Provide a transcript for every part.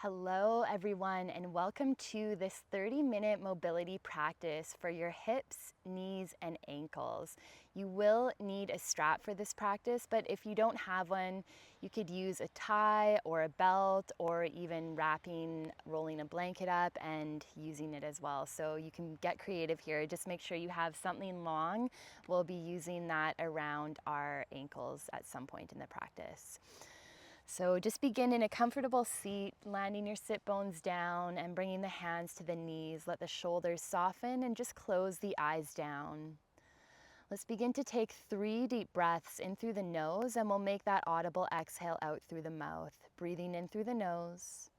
Hello everyone, and welcome to this 30-minute mobility practice for your hips, knees, and ankles. You will need a strap for this practice, but if you don't have one, you could use a tie or a belt or even rolling a blanket up and using it as well. So you can get creative here. Just make sure you have something long. We'll be using that around our ankles at some point in the practice. So just begin in a comfortable seat, landing your sit bones down and bringing the hands to the knees. Let the shoulders soften and just close the eyes down. Let's begin to take 3 deep breaths in through the nose, and we'll make that audible exhale out through the mouth. Breathing in through the nose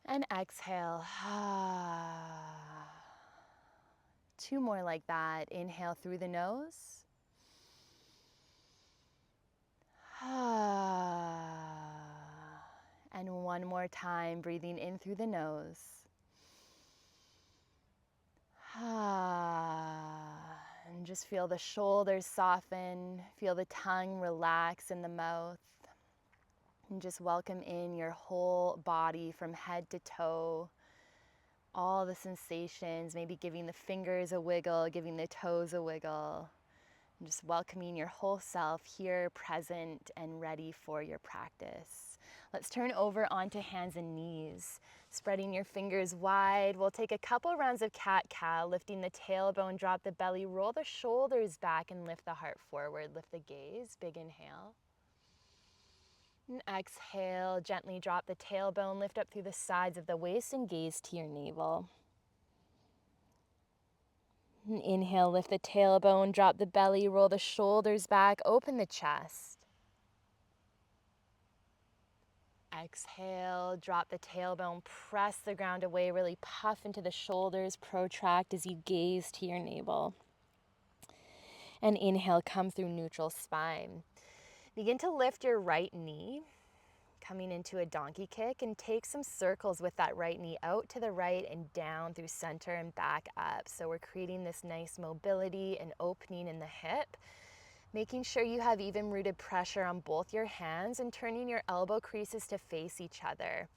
and exhale. 2 more like that. Inhale through the nose. And one more time, breathing in through the nose. And just feel the shoulders soften, feel the tongue relax in the mouth. And just welcome in your whole body from head to toe. All the sensations, maybe giving the fingers a wiggle, giving the toes a wiggle. And just welcoming your whole self here, present and ready for your practice. Let's turn over onto hands and knees. Spreading your fingers wide. We'll take a couple rounds of cat-cow, lifting the tailbone, drop the belly, roll the shoulders back and lift the heart forward. Lift the gaze, big inhale. And exhale, gently drop the tailbone, lift up through the sides of the waist and gaze to your navel. And inhale, lift the tailbone, drop the belly, roll the shoulders back, open the chest. Exhale, drop the tailbone, press the ground away, really puff into the shoulders, protract as you gaze to your navel. And inhale, come through neutral spine. Begin to lift your right knee, coming into a donkey kick, and take some circles with that right knee out to the right and down through center and back up. So we're creating this nice mobility and opening in the hip. Making sure you have even rooted pressure on both your hands and turning your elbow creases to face each other.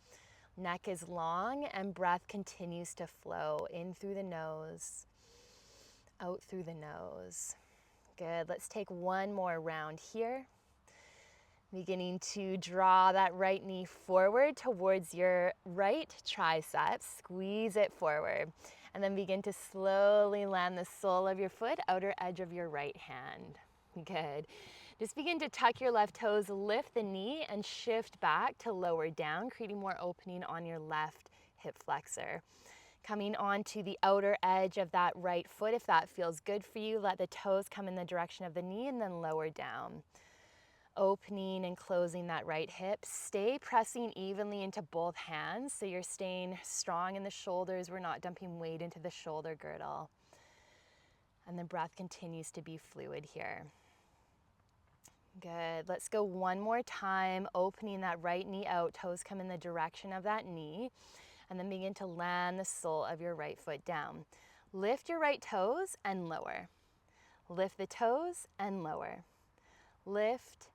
Neck is long and breath continues to flow in through the nose, out through the nose. Good, let's take one more round here. Beginning to draw that right knee forward towards your right tricep, squeeze it forward, and then begin to slowly land the sole of your foot, outer edge of your right hand. Good. Just begin to tuck your left toes, lift the knee, and shift back to lower down, creating more opening on your left hip flexor. Coming onto the outer edge of that right foot, if that feels good for you, let the toes come in the direction of the knee and then lower down. Opening and closing that right hip. Stay pressing evenly into both hands so you're staying strong in the shoulders. We're not dumping weight into the shoulder girdle. And the breath continues to be fluid here. Good. Let's go one more time, opening that right knee out. Toes come in the direction of that knee. And then begin to land the sole of your right foot down. Lift your right toes and lower. Lift the toes and lower. Lift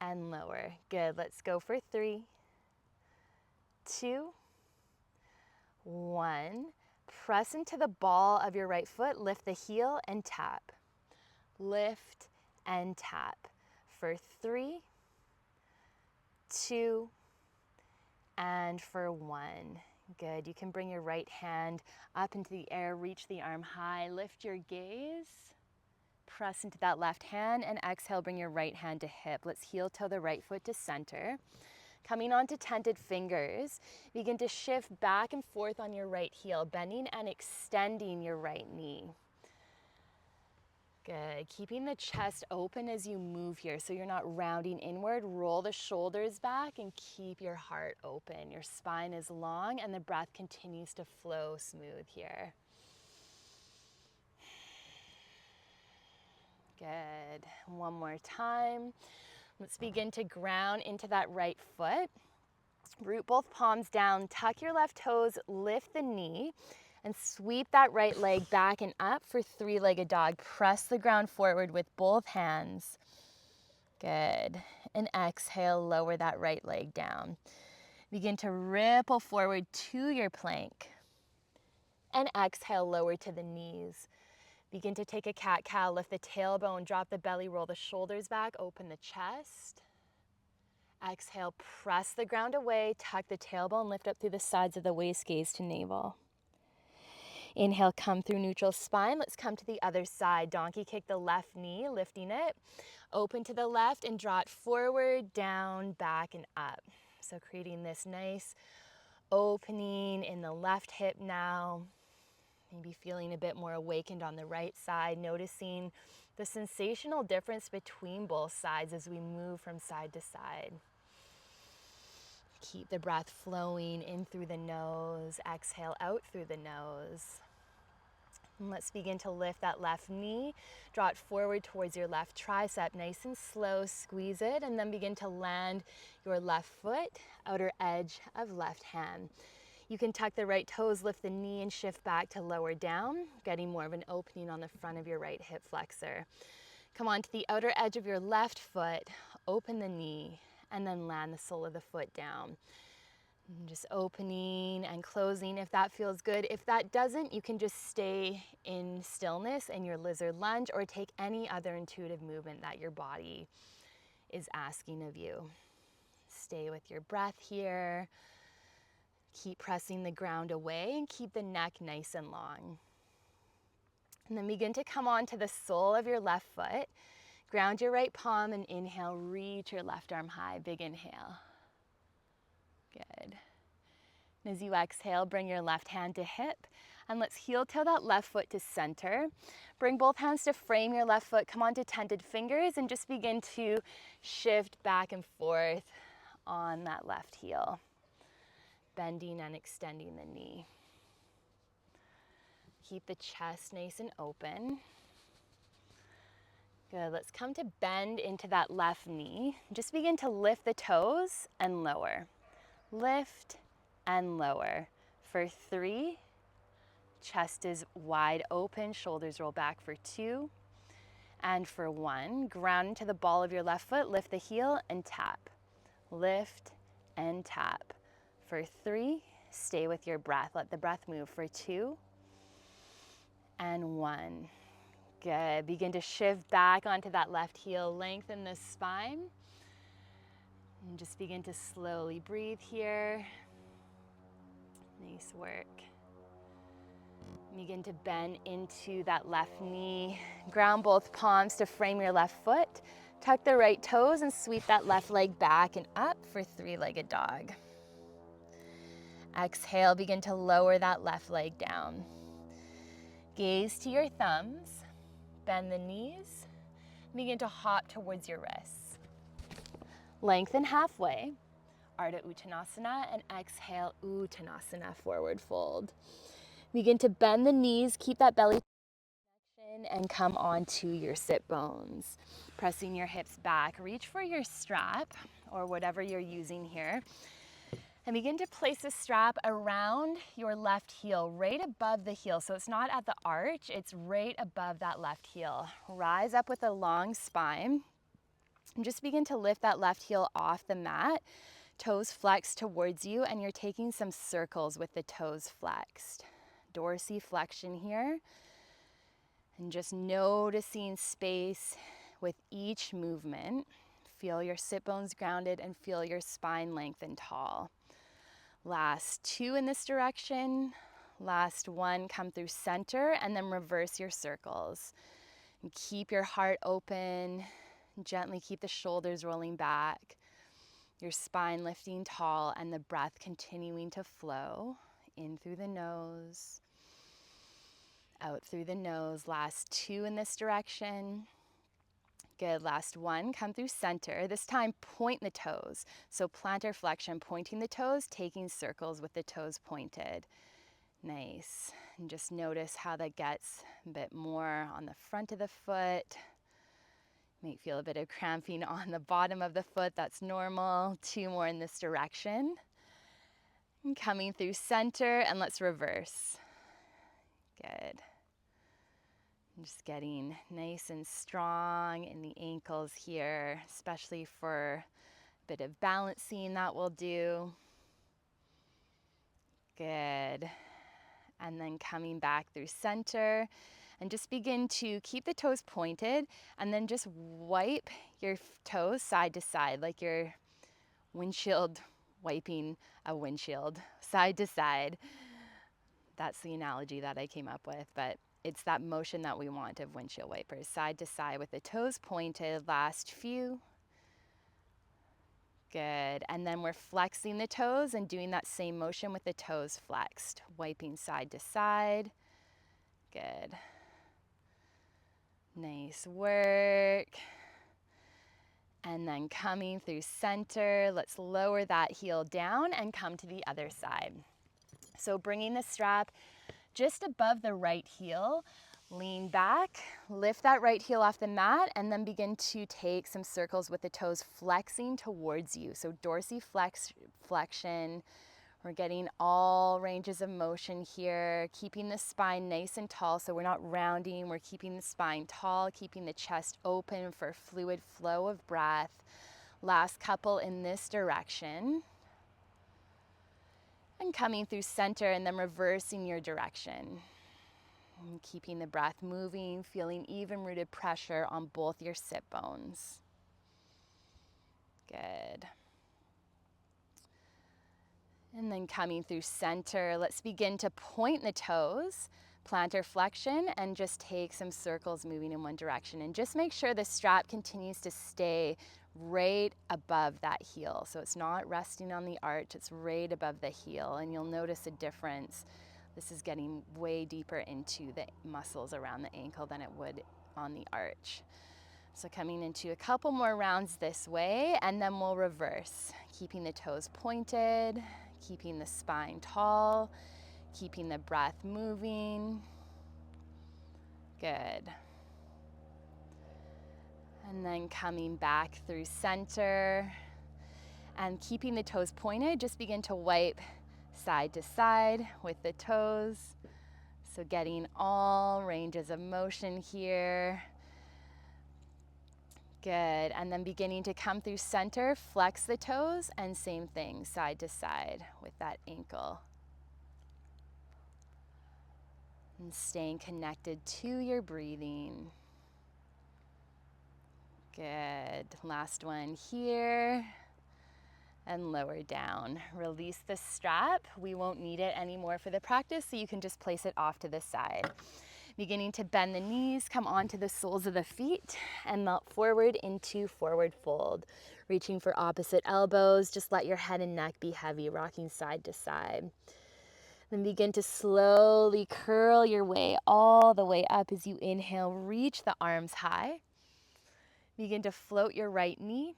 and lower. Good. Let's go for 3, 2, 1. Press into the ball of your right foot. Lift the heel and tap. Lift and tap. For 3, 2, and for 1. Good. You can bring your right hand up into the air, reach the arm high, lift your gaze, press into that left hand, and exhale, bring your right hand to hip. Let's heel toe the right foot to center. Coming onto tented fingers, begin to shift back and forth on your right heel, bending and extending your right knee. Good. Keeping the chest open as you move here so you're not rounding inward. Roll the shoulders back and keep your heart open. Your spine is long and the breath continues to flow smooth here. Good. One more time. Let's begin to ground into that right foot. Root both palms down, tuck your left toes, lift the knee, and sweep that right leg back and up for 3-legged dog. Press the ground forward with both hands. Good. And exhale, lower that right leg down. Begin to ripple forward to your plank. And exhale, lower to the knees. Begin to take a cat-cow, lift the tailbone, drop the belly, roll the shoulders back, open the chest. Exhale, press the ground away, tuck the tailbone, lift up through the sides of the waist, gaze to navel. Inhale, come through neutral spine. Let's come to the other side. Donkey kick the left knee, lifting it. Open to the left and draw it forward, down, back, and up. So creating this nice opening in the left hip now. Maybe feeling a bit more awakened on the right side, noticing the sensational difference between both sides as we move from side to side. Keep the breath flowing in through the nose, exhale out through the nose. And let's begin to lift that left knee, draw it forward towards your left tricep, nice and slow, squeeze it, and then begin to land your left foot, outer edge of left hand. You can tuck the right toes, lift the knee, and shift back to lower down, getting more of an opening on the front of your right hip flexor. Come on to the outer edge of your left foot, open the knee, and then land the sole of the foot down. And just opening and closing if that feels good. If that doesn't, you can just stay in stillness in your lizard lunge or take any other intuitive movement that your body is asking of you. Stay with your breath here. Keep pressing the ground away and keep the neck nice and long. And then begin to come on to the sole of your left foot. Ground your right palm and inhale, reach your left arm high. Big inhale. Good. And as you exhale, bring your left hand to hip. And let's heel toe that left foot to center. Bring both hands to frame your left foot. Come on to tented fingers and just begin to shift back and forth on that left heel. Bending and extending the knee. Keep the chest nice and open. Good, let's come to bend into that left knee. Just begin to lift the toes and lower. Lift and lower. For 3, chest is wide open, shoulders roll back for 2. And for 1, ground into the ball of your left foot, lift the heel and tap. Lift and tap. For 3, stay with your breath. Let the breath move for 2 and 1. Good. Begin to shift back onto that left heel. Lengthen the spine. And just begin to slowly breathe here. Nice work. Begin to bend into that left knee. Ground both palms to frame your left foot. Tuck the right toes and sweep that left leg back and up for 3-legged dog. Exhale, begin to lower that left leg down. Gaze to your thumbs. Bend the knees. Begin to hop towards your wrists. Lengthen halfway. Ardha Uttanasana, and exhale, Uttanasana, forward fold. Begin to bend the knees, keep that belly connection, and come onto your sit bones. Pressing your hips back. Reach for your strap or whatever you're using here. And begin to place the strap around your left heel, right above the heel. So it's not at the arch, it's right above that left heel. Rise up with a long spine. And just begin to lift that left heel off the mat. Toes flexed towards you, and you're taking some circles with the toes flexed. Dorsiflexion here. And just noticing space with each movement. Feel your sit bones grounded and feel your spine lengthen tall. Last 2 in this direction. Last 1, come through center and then reverse your circles. And keep your heart open. Gently keep the shoulders rolling back. Your spine lifting tall and the breath continuing to flow in through the nose, out through the nose. Last 2 in this direction. Good, last 1, come through center. This time point the toes. So plantar flexion, pointing the toes, taking circles with the toes pointed. Nice, and just notice how that gets a bit more on the front of the foot. You might feel a bit of cramping on the bottom of the foot, that's normal. 2 more in this direction. And coming through center, and let's reverse. Good. Just getting nice and strong in the ankles here, especially for a bit of balancing that we'll do. Good. And then coming back through center, and just begin to keep the toes pointed, and then just wipe your toes side to side, like your windshield wiping a windshield, side to side. That's the analogy that I came up with, but it's that motion that we want of windshield wipers, side to side with the toes pointed. Last few. Good. And then we're flexing the toes and doing that same motion with the toes flexed, wiping side to side. Good. Nice work. And then coming through center, let's lower that heel down and come to the other side. So bringing the strap just above the right heel, lean back, lift that right heel off the mat, and then begin to take some circles with the toes flexing towards you. So dorsiflexion. We're getting all ranges of motion here, keeping the spine nice and tall so we're not rounding. We're keeping the spine tall, keeping the chest open for fluid flow of breath. Last couple in this direction. And coming through center and then reversing your direction. And keeping the breath moving, feeling even rooted pressure on both your sit bones. Good. And then coming through center, let's begin to point the toes, plantar flexion, and just take some circles moving in one direction. And just make sure the strap continues to stay right above that heel. So it's not resting on the arch, it's right above the heel. And you'll notice a difference. This is getting way deeper into the muscles around the ankle than it would on the arch. So coming into a couple more rounds this way, and then we'll reverse, keeping the toes pointed, keeping the spine tall, keeping the breath moving. Good. And then coming back through center and keeping the toes pointed, just begin to wipe side to side with the toes. So getting all ranges of motion here. Good. And then beginning to come through center, flex the toes, and same thing, side to side with that ankle. And staying connected to your breathing. Good. Last one here. And lower down. Release the strap. We won't need it anymore for the practice, so you can just place it off to the side. Beginning to bend the knees, come onto the soles of the feet, and melt forward into forward fold. Reaching for opposite elbows, just let your head and neck be heavy, rocking side to side. Then begin to slowly curl your way all the way up as you inhale. Reach the arms high. Begin to float your right knee.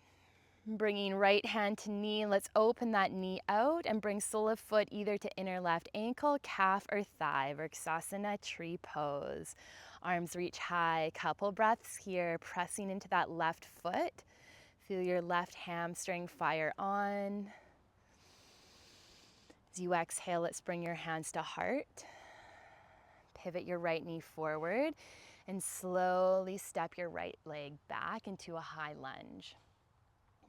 Bringing right hand to knee, let's open that knee out and bring sole of foot either to inner left ankle, calf, or thigh. Vrksasana, tree pose. Arms reach high, couple breaths here, pressing into that left foot. Feel your left hamstring fire on. As you exhale, let's bring your hands to heart. Pivot your right knee forward and slowly step your right leg back into a high lunge.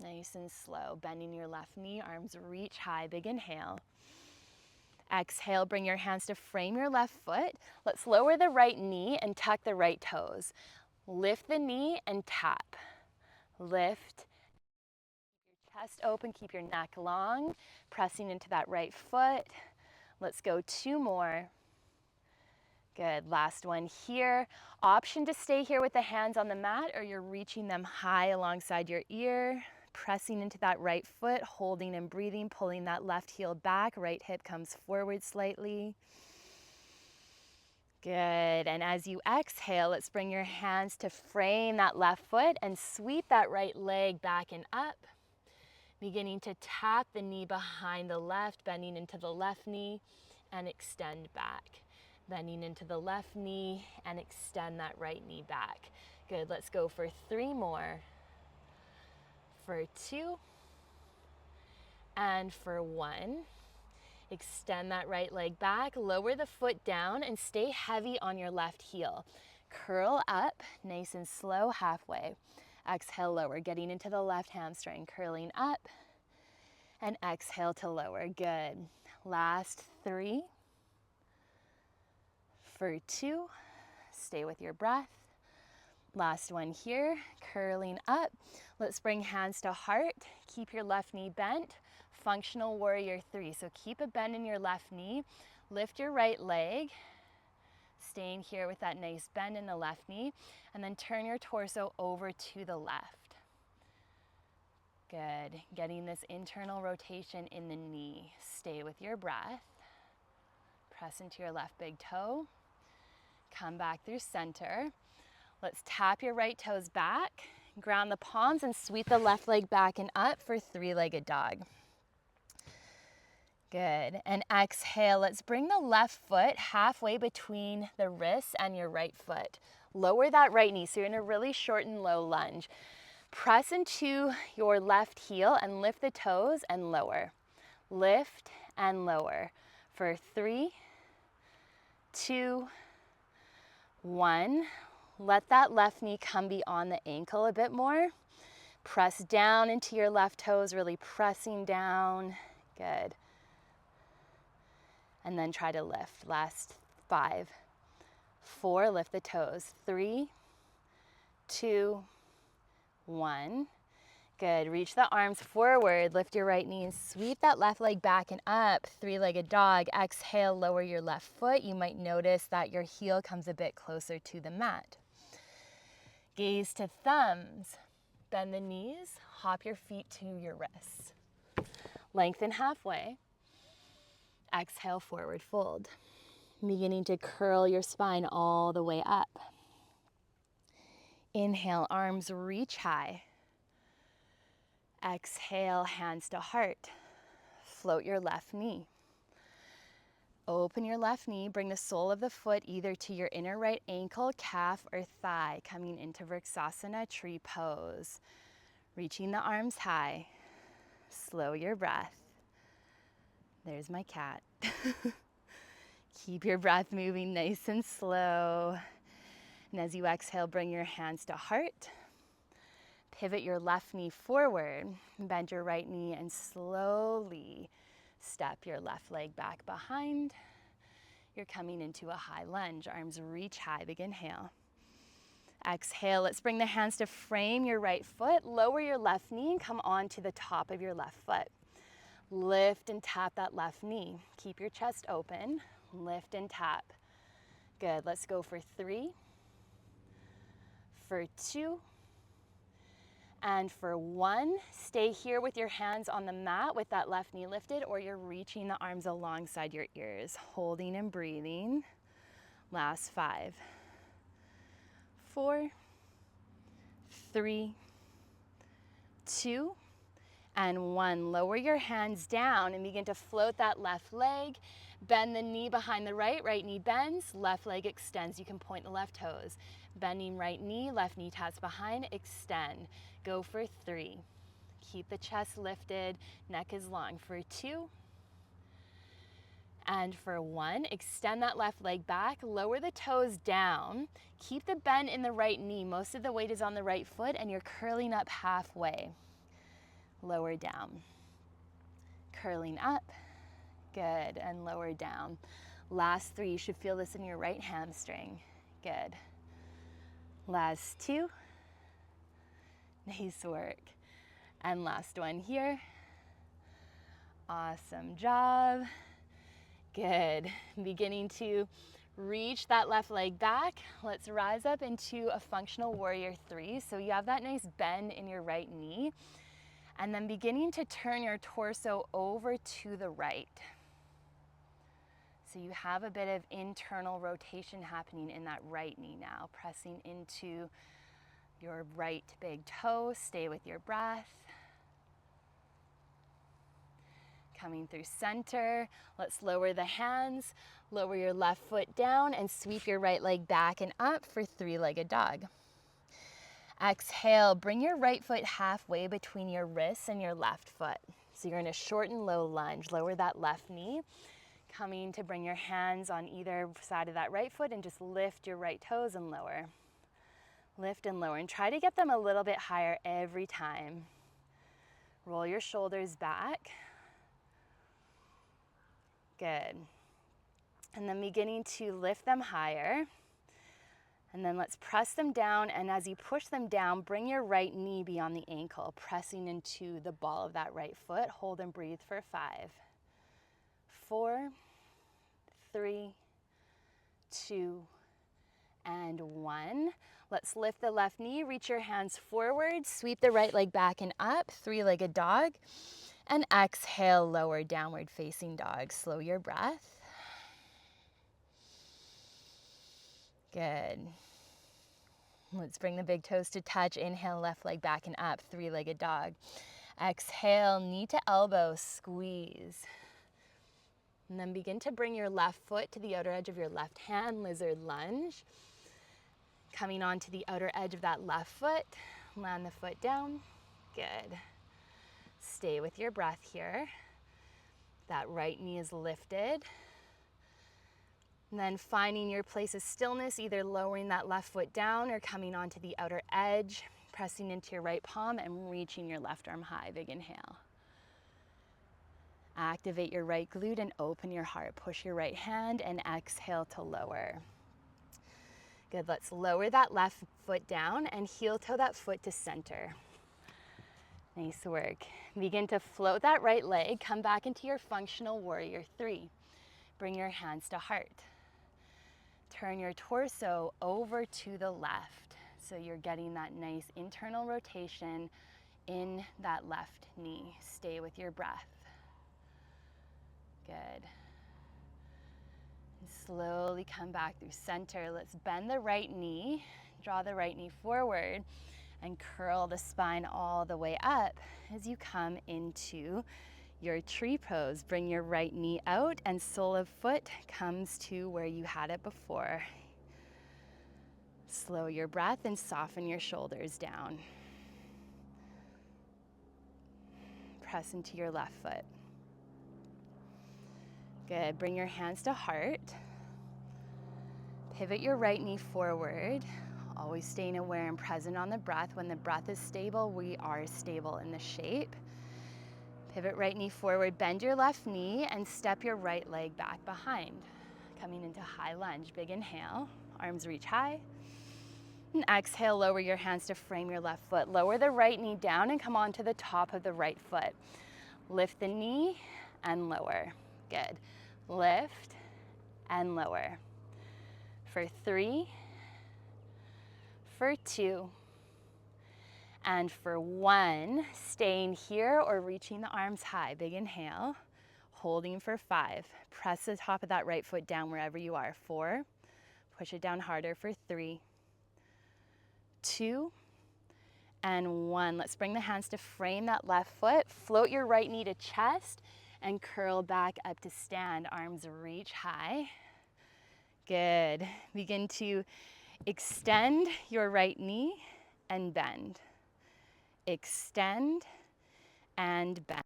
Nice and slow, bending your left knee, arms reach high, big inhale. Exhale, bring your hands to frame your left foot. Let's lower the right knee and tuck the right toes. Lift the knee and tap. Lift. Keep your chest open, keep your neck long, pressing into that right foot. Let's go 2 more. Good, last one here. Option to stay here with the hands on the mat, or you're reaching them high alongside your ear. Pressing into that right foot, holding and breathing, pulling that left heel back, right hip comes forward slightly. Good, and as you exhale, let's bring your hands to frame that left foot and sweep that right leg back and up. Beginning to tap the knee behind the left, bending into the left knee and extend back. Bending into the left knee and extend that right knee back. Good, let's go for 3 more. For 2, and for 1. Extend that right leg back, lower the foot down, and stay heavy on your left heel. Curl up, nice and slow, halfway. Exhale, lower, getting into the left hamstring, curling up, And exhale to lower. Good. Last 3. For 2. Stay with your breath. Last one here, curling up. Let's bring hands to heart. Keep your left knee bent. Functional warrior 3. So keep a bend in your left knee. Lift your right leg. Staying here with that nice bend in the left knee. And then turn your torso over to the left. Good. Getting this internal rotation in the knee. Stay with your breath. Press into your left big toe. Come back through center. Let's tap your right toes back. Ground the palms and sweep the left leg back and up for 3-legged dog. Good. And exhale. Let's bring the left foot halfway between the wrists and your right foot. Lower that right knee. So you're in a really short and low lunge. Press into your left heel and lift the toes and lower. Lift and lower for 3, 2, 1. Let that left knee come beyond the ankle a bit more. Press down into your left toes, really pressing down. Good. And then try to lift. Last 5, 4, lift the toes. 3, 2, 1. Good. Reach the arms forward. Lift your right knee and sweep that left leg back and up. 3-legged dog. Exhale, lower your left foot. You might notice that your heel comes a bit closer to the mat. Gaze to thumbs. Bend the knees. Hop your feet to your wrists. Lengthen halfway. Exhale, forward fold. Beginning to curl your spine all the way up. Inhale, arms reach high. Exhale, hands to heart. Float your left knee. Open your left knee, bring the sole of the foot either to your inner right ankle, calf, or thigh, coming into Vrksasana, tree pose. Reaching the arms high. Slow your breath. There's my cat. Keep your breath moving nice and slow. And as you exhale, bring your hands to heart. Pivot your left knee forward. Bend your right knee and slowly step your left leg back behind. You're coming into a high lunge. Arms reach high. Big inhale. Exhale. Let's bring the hands to frame your right foot. Lower your left knee and come onto the top of your left foot. Lift and tap that left knee. Keep your chest open. Lift and tap. Good. Let's go for 3, for 2, and for 1. Stay here with your hands on the mat with that left knee lifted, or you're reaching the arms alongside your ears, holding and breathing. Last 5, 4, 3, 2, and 1. Lower your hands down and begin to float that left leg. Bend the knee behind the right. Right knee bends, left leg extends. You can point the left toes. Bending right knee, left knee taps behind, extend. Go for 3. Keep the chest lifted, neck is long. For 2, and for 1. Extend that left leg back, lower the toes down. Keep the bend in the right knee. Most of the weight is on the right foot and you're curling up halfway. Lower down. Curling up. Good. And lower down. Last 3. You should feel this in your right hamstring. Good. Last 2. Nice work. And last one here. Awesome job. Good. Beginning to reach that left leg back. Let's rise up into a functional warrior 3. So you have that nice bend in your right knee. And then beginning to turn your torso over to the right. So you have a bit of internal rotation happening in that right knee now, pressing into your right big toe. Stay with your breath. Coming through center. Let's lower the hands, lower your left foot down, and sweep your right leg back and up for 3-legged dog. Exhale, bring your right foot halfway between your wrists and your left foot. So you're in a short and low lunge. Lower that left knee. Coming to bring your hands on either side of that right foot and just lift your right toes and lower. Lift and lower, and try to get them a little bit higher every time. Roll your shoulders back. Good. And then beginning to lift them higher. And then let's press them down, and as you push them down, bring your right knee beyond the ankle, pressing into the ball of that right foot. Hold and breathe for 5, 4, 3, 2, and 1. Let's lift the left knee, reach your hands forward, sweep the right leg back and up, three-legged dog, and exhale, lower downward facing dog. Slow your breath. Good. Let's bring the big toes to touch. Inhale, left leg back and up, three-legged dog. Exhale, knee to elbow, squeeze. And then begin to bring your left foot to the outer edge of your left hand, lizard lunge. Coming onto the outer edge of that left foot, land the foot down. Good. Stay with your breath here. That right knee is lifted. And then finding your place of stillness, either lowering that left foot down or coming onto the outer edge, pressing into your right palm and reaching your left arm high. Big inhale. Activate your right glute and open your heart. Push your right hand and exhale to lower. Good, let's lower that left foot down and heel toe that foot to center. Nice work. Begin to float that right leg. Come back into your functional warrior 3. Bring your hands to heart. Turn your torso over to the left. So you're getting that nice internal rotation in that left knee. Stay with your breath. Good. And slowly come back through center. Let's bend the right knee. Draw the right knee forward and curl the spine all the way up as you come into your tree pose. Bring your right knee out and sole of foot comes to where you had it before. Slow your breath and soften your shoulders down. Press into your left foot. Good. Bring your hands to heart. Pivot your right knee forward. Always staying aware and present on the breath. When the breath is stable, we are stable in the shape. Pivot right knee forward, bend your left knee, and step your right leg back behind. Coming into high lunge, big inhale, arms reach high. And exhale, lower your hands to frame your left foot. Lower the right knee down and come onto the top of the right foot. Lift the knee and lower. Good. Lift and lower. For 3, for 2, and for 1, staying here or reaching the arms high. Big inhale, holding for 5. Press the top of that right foot down wherever you are. 4, push it down harder for 3, 2, and 1. Let's bring the hands to frame that left foot. Float your right knee to chest and curl back up to stand. Arms reach high. Good. Begin to extend your right knee and bend. Extend and bend.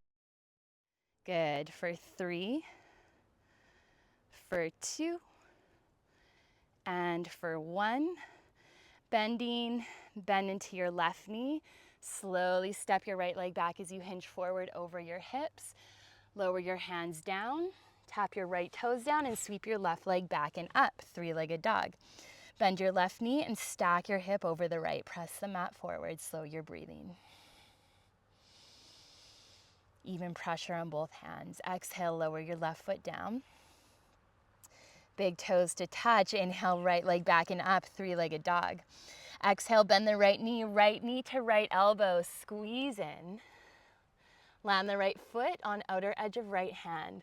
Good. For 3, for 2, and for 1. Bending, bend into your left knee. Slowly step your right leg back as you hinge forward over your hips. Lower your hands down. Tap your right toes down and sweep your left leg back and up. Three-legged dog. Bend your left knee and stack your hip over the right. Press the mat forward. Slow your breathing. Even pressure on both hands. Exhale, lower your left foot down. Big toes to touch. Inhale, right leg back and up. Three-legged dog. Exhale, bend the right knee to right elbow. Squeeze in. Land the right foot on outer edge of right hand.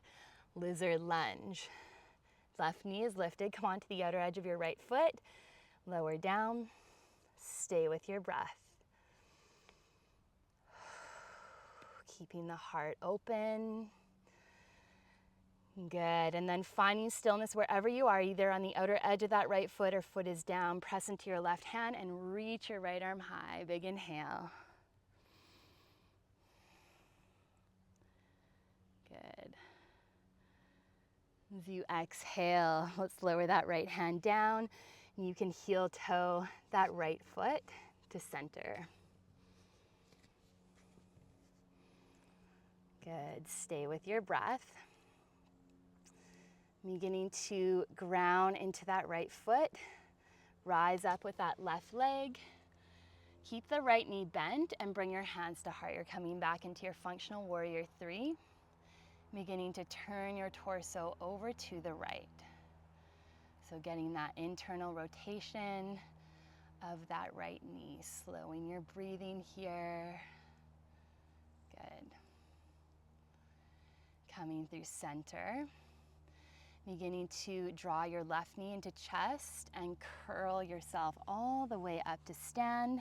Lizard lunge. Left knee is lifted. Come on to the outer edge of your right foot. Lower down. Stay with your breath. Keeping the heart open. Good. And then finding stillness wherever you are, either on the outer edge of that right foot or foot is down. Press into your left hand and reach your right arm high. Big inhale. Good. As you exhale, let's lower that right hand down. You can heel toe that right foot to center. Good. Stay with your breath. Beginning to ground into that right foot. Rise up with that left leg. Keep the right knee bent and bring your hands to heart. You're coming back into your functional warrior 3. Beginning to turn your torso over to the right. So getting that internal rotation of that right knee. Slowing your breathing here. Good. Coming through center. Beginning to draw your left knee into chest and curl yourself all the way up to stand.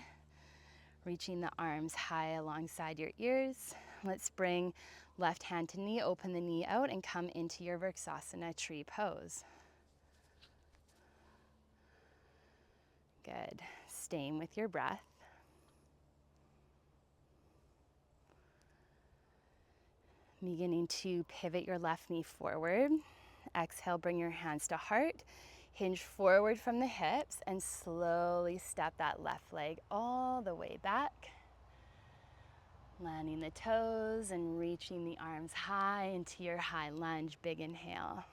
Reaching the arms high alongside your ears. Let's bring left hand to knee, open the knee out and come into your Vrksasana tree pose. Good. Staying with your breath. Beginning to pivot your left knee forward. Exhale, bring your hands to heart. Hinge forward from the hips and slowly step that left leg all the way back. Landing the toes and reaching the arms high into your high lunge. Big inhale.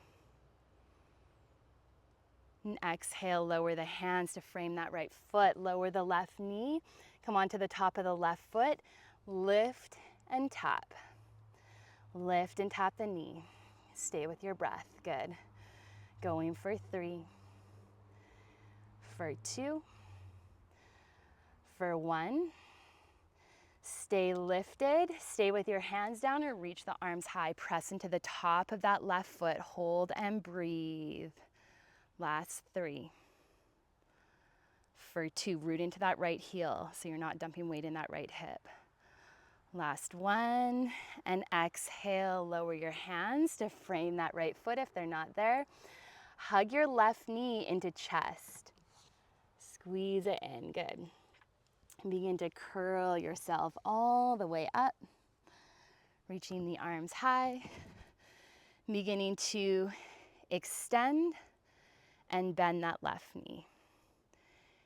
And exhale, lower the hands to frame that right foot. Lower the left knee. Come onto the top of the left foot. Lift and tap. Lift and tap the knee. Stay with your breath. Good. Going for 3. For 2. For 1. Stay lifted. Stay with your hands down or reach the arms high. Press into the top of that left foot. Hold and breathe. Last 3. For 2. Root into that right heel so you're not dumping weight in that right hip. Last 1. And exhale. Lower your hands to frame that right foot if they're not there. Hug your left knee into chest. Squeeze it in. Good. Begin to curl yourself all the way up. Reaching the arms high. Beginning to extend and bend that left knee.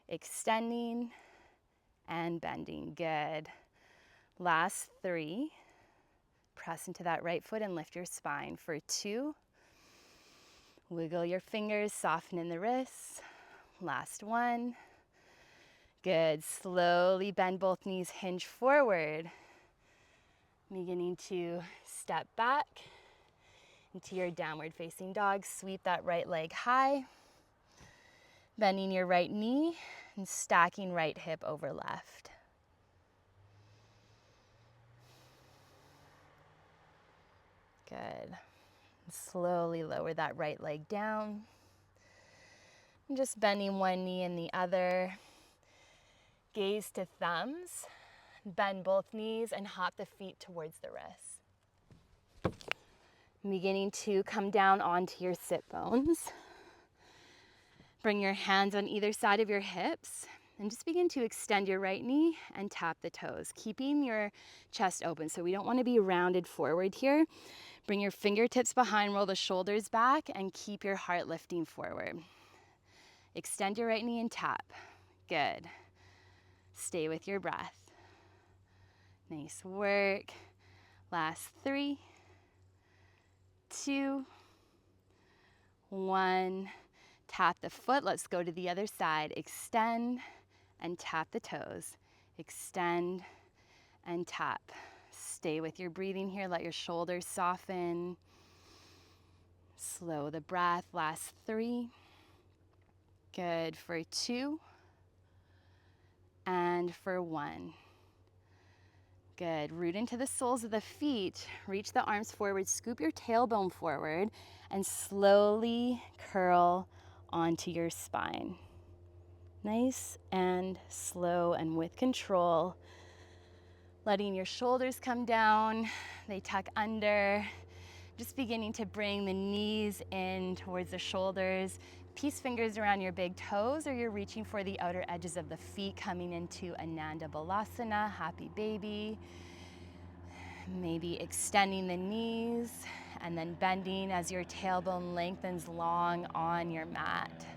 Extending and bending. Good. Last 3. Press into that right foot and lift your spine. For 2. Wiggle your fingers, soften in the wrists. Last 1. Good. Slowly bend both knees, hinge forward. Beginning to step back into your downward facing dog. Sweep that right leg high. Bending your right knee and stacking right hip over left. Good. Slowly lower that right leg down. And just bending one knee and the other. Gaze to thumbs. Bend both knees and hop the feet towards the wrists. Beginning to come down onto your sit bones. Bring your hands on either side of your hips and just begin to extend your right knee and tap the toes, keeping your chest open. So we don't want to be rounded forward here. Bring your fingertips behind, roll the shoulders back, and keep your heart lifting forward. Extend your right knee and tap. Good. Stay with your breath. Nice work. Last 3, 2, 1. Tap the foot. Let's go to the other side. Extend and tap the toes. Extend and tap. Stay with your breathing here. Let your shoulders soften. Slow the breath. Last 3. Good. For 2. And for 1. Good. Root into the soles of the feet. Reach the arms forward. Scoop your tailbone forward and slowly curl onto your spine. Nice and slow and with control. Letting your shoulders come down. They tuck under. Just beginning to bring the knees in towards the shoulders. Peace fingers around your big toes, or you're reaching for the outer edges of the feet, coming into Ananda Balasana, happy baby. Maybe extending the knees and then bending as your tailbone lengthens long on your mat.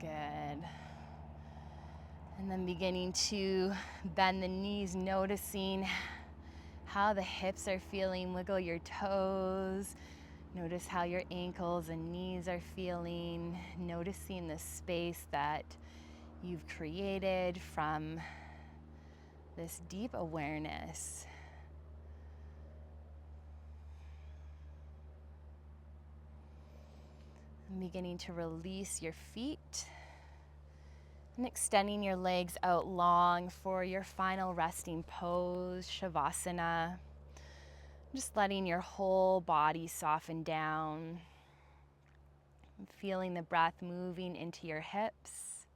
Good. And then beginning to bend the knees, noticing how the hips are feeling. Wiggle your toes. Notice how your ankles and knees are feeling. Noticing the space that you've created from this deep awareness. And beginning to release your feet and extending your legs out long for your final resting pose, Shavasana. Just letting your whole body soften down. And feeling the breath moving into your hips.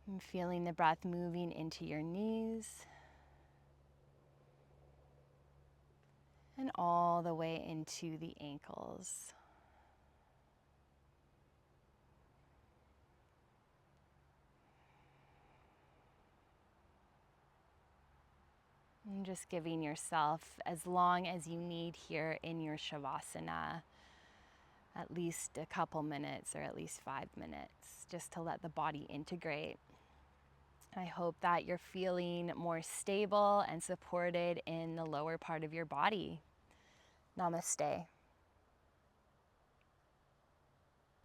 And feeling the breath moving into your knees. And all the way into the ankles. And just giving yourself as long as you need here in your Shavasana, at least a couple minutes or at least 5 minutes, just to let the body integrate. I hope that you're feeling more stable and supported in the lower part of your body. Namaste.